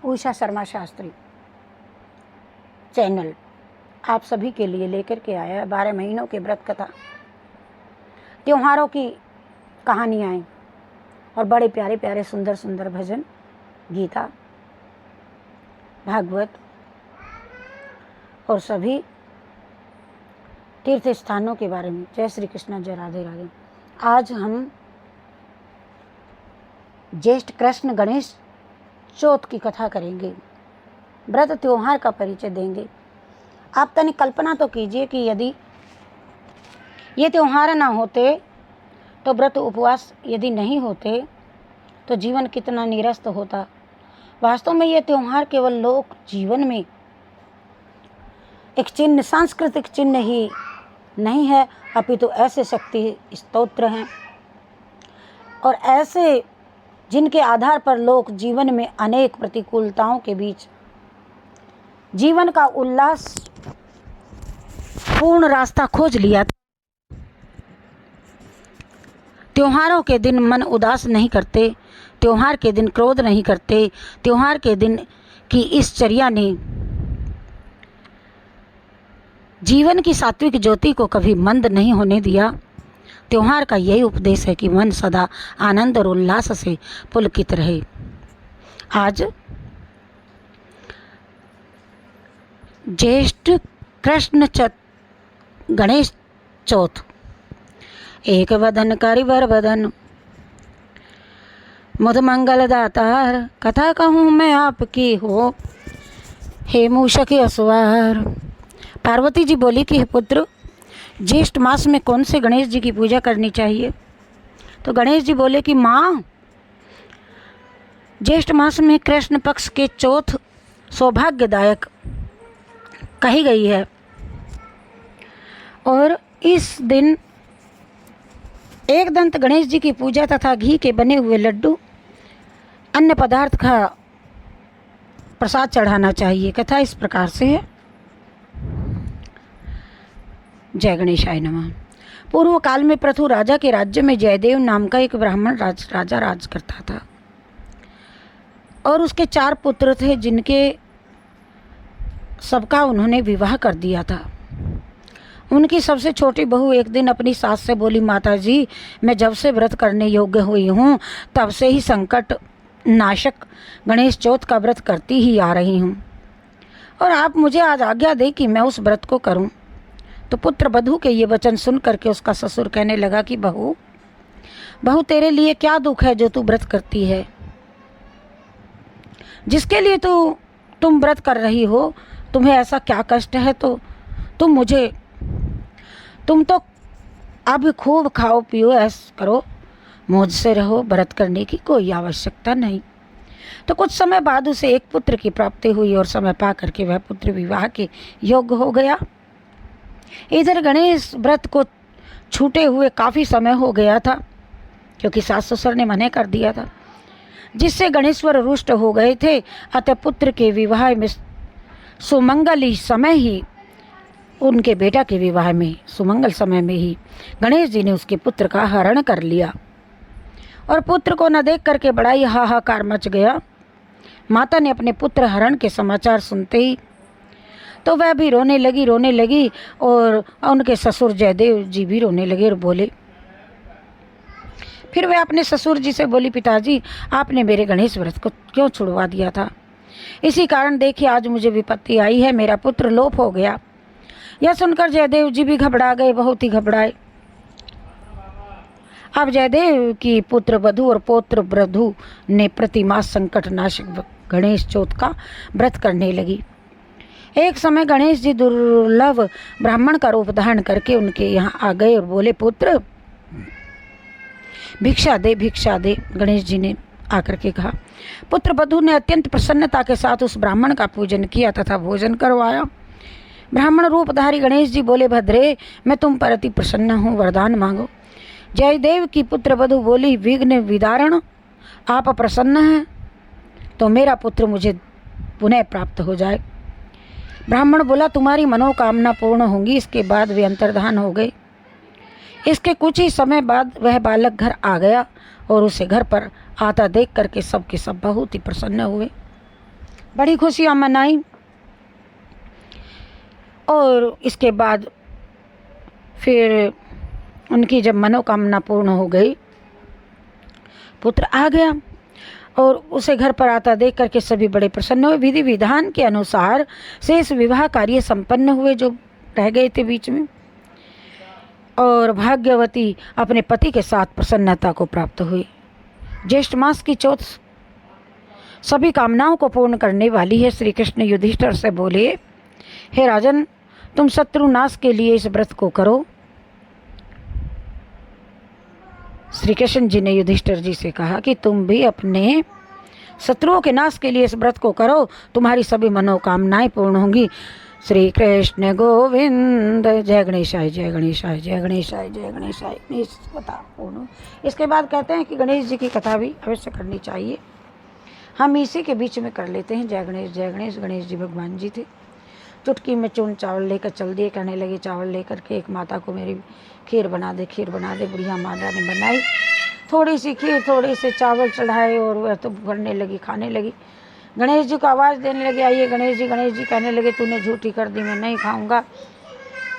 Usha Sharma Shastri channel आप सभी के लिए लेकर के आया है 12 महीनों के व्रत कथा, त्योहारों की कहानियाँ और बड़े प्यारे प्यारे सुंदर सुंदर भजन, गीता, भागवत और सभी तीर्थ स्थानों के बारे में। जय श्री कृष्ण, जय राधे राधे। आज हम ज्येष्ठ कृष्ण गणेश चौथ की कथा करेंगे, व्रत त्योहार का परिचय देंगे। आप तनिक कल्पना तो कीजिए कि यदि ये त्योहार ना होते तो व्रत उपवास यदि नहीं होते तो जीवन कितना निरस्त होता। वास्तव में ये त्योहार केवल लोक जीवन में एक चिन्ह, सांस्कृतिक चिन्ह ही नहीं है, अपितु ऐसे शक्ति स्तोत्र हैं और ऐसे जिनके आधार पर लोग जीवन में अनेक प्रतिकूलताओं के बीच जीवन का उल्लास पूर्ण रास्ता खोज लिया। त्योहारों के दिन मन उदास नहीं करते, त्योहार के दिन क्रोध नहीं करते, त्योहार के दिन की इस चर्या ने जीवन की सात्विक ज्योति को कभी मंद नहीं होने दिया। त्योहार का यही उपदेश है कि मन सदा आनंद और उल्लास से पुलकित रहे। आज ज्येष्ठ कृष्ण गणेश चौथ। एक वदन करिवर बदन मुद मंगल दातार, कथा कहूँ मैं आपकी हो हे मूषक असवार। पार्वती जी बोली कि हे पुत्र, ज्येष्ठ मास में कौन से गणेश जी की पूजा करनी चाहिए? तो गणेश जी बोले कि माँ, ज्येष्ठ मास में कृष्ण पक्ष के चौथ सौभाग्यदायक कही गई है और इस दिन एक दंत गणेश जी की पूजा तथा घी के बने हुए लड्डू अन्य पदार्थ का प्रसाद चढ़ाना चाहिए। कथा इस प्रकार से है। जय गणेशाय नमः। पूर्व काल में पृथु राजा के राज्य में जयदेव नाम का एक ब्राह्मण राजा राज करता था और उसके 4 पुत्र थे, जिनके सबका उन्होंने विवाह कर दिया था। उनकी सबसे छोटी बहू एक दिन अपनी सास से बोली, माता जी, मैं जब से व्रत करने योग्य हुई हूँ तब से ही संकट नाशक गणेश चौथ का व्रत करती ही आ रही हूँ और आप मुझे आज आज्ञा दें कि मैं उस व्रत को करूँ। तो पुत्र वधू के ये वचन सुन करके उसका ससुर कहने लगा कि बहू तेरे लिए क्या दुख है जो तू व्रत करती है? जिसके लिए तुम व्रत कर रही हो, तुम्हें ऐसा क्या कष्ट है? तो तुम तो अब खूब खाओ पियो ऐश करो, मौज से रहो, व्रत करने की कोई आवश्यकता नहीं। तो कुछ समय बाद उसे एक पुत्र की प्राप्ति हुई और समय पा करके वह पुत्र विवाह के योग्य हो गया। इधर गणेश व्रत को छूटे हुए काफ़ी समय हो गया था, क्योंकि सास ससुर ने मना कर दिया था, जिससे गणेश्वर रुष्ट हो गए थे। अतः पुत्र के विवाह में सुमंगल समय ही उनके बेटा के विवाह में सुमंगल समय में ही गणेश जी ने उसके पुत्र का हरण कर लिया और पुत्र को न देख करके बड़ा ही हाहाकार मच गया। माता ने अपने पुत्र हरण के समाचार सुनते ही तो वह भी रोने लगी और उनके ससुर जयदेव जी भी रोने लगे और बोले। फिर वह अपने ससुर जी से बोली, पिताजी, आपने मेरे गणेश व्रत को क्यों छुड़वा दिया था? इसी कारण देखिए आज मुझे विपत्ति आई है, मेरा पुत्र लोप हो गया। यह सुनकर जयदेव जी भी घबरा गए, बहुत ही घबराए। अब जयदेव की पुत्र वधू और पौत्र वधू ने प्रतिमास संकट नाशक गणेश चौथ का व्रत करने लगी। एक समय गणेश जी दुर्लभ ब्राह्मण का रूप धारण करके उनके यहाँ आ गए और बोले, पुत्र भिक्षा दे, भिक्षा दे। गणेश जी ने आकर के कहा। पुत्र वधू ने अत्यंत प्रसन्नता के साथ उस ब्राह्मण का पूजन किया तथा भोजन करवाया। ब्राह्मण रूपधारी गणेश जी बोले, भद्रे, मैं तुम पर अति प्रसन्न हूँ, वरदान मांगो। जयदेव की पुत्र वधू बोली, विघ्न विदारण, आप प्रसन्न हैं तो मेरा पुत्र मुझे पुनः प्राप्त हो जाए। ब्राह्मण बोला, तुम्हारी मनोकामना पूर्ण होगी। इसके बाद वे अंतर्धान हो गए। इसके कुछ ही समय बाद वह बालक घर आ गया और उसे घर पर आता देख करके सबके सब बहुत ही प्रसन्न हुए। बड़ी खुशियाँ मनाई। और इसके बाद फिर उनकी जब मनोकामना पूर्ण हो गई, पुत्र आ गया और उसे घर पर आता देख करके सभी बड़े प्रसन्न हुए। विधि विधान के अनुसार शेष विवाह कार्य संपन्न हुए जो रह गए थे बीच में, और भाग्यवती अपने पति के साथ प्रसन्नता को प्राप्त हुई। ज्येष्ठ मास की चौथ सभी कामनाओं को पूर्ण करने वाली है। श्री कृष्ण युधिष्ठिर से बोले, हे राजन, तुम शत्रु नाश के लिए इस व्रत को करो। श्री कृष्ण जी ने युधिष्ठिर जी से कहा कि तुम भी अपने शत्रुओं के नाश के लिए इस व्रत को करो, तुम्हारी सभी मनोकामनाएं पूर्ण होंगी। श्री कृष्ण गोविंद। जय गणेशाय जय गणेशाय जय गणेशाय जय गणेशाय। गणेश कथा पूर्ण। इसके बाद कहते हैं कि गणेश जी की कथा भी अवश्य करनी चाहिए। हम इसी के बीच में कर लेते हैं। जय गणेश जय गणेश। गणेश जी भगवान जी थे। चुटकी में चून चावल लेकर चल दिए, कहने लगे चावल लेकर के एक माता को मेरी खीर बना दे, खीर बना दे। बुढ़िया माता ने बनाई, थोड़ी सी खीर, थोड़े से चावल चढ़ाए और वह तो भरने लगी, खाने लगी। गणेश जी को आवाज़ देने लगे, आइए गणेश जी। गणेश जी कहने लगे, तूने झूठी कर दी, मैं नहीं खाऊंगा।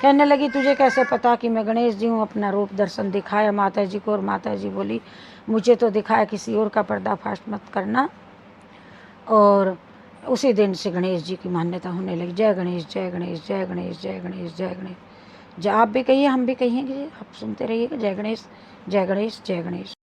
कहने लगी, तुझे कैसे पता कि मैं गणेश जी हूँ? अपना रूप दर्शन दिखाया माता जी को, और माता जी बोली, मुझे तो दिखाया, किसी और का पर्दाफाश मत करना। और उसी दिन से गणेश जी की मान्यता होने लगी। जय गणेश जय गणेश जय गणेश जय गणेश जय गणेश। जय आप भी कहिए, हम भी कहिए, आप सुनते रहिएगा। जय गणेश जय गणेश जय गणेश।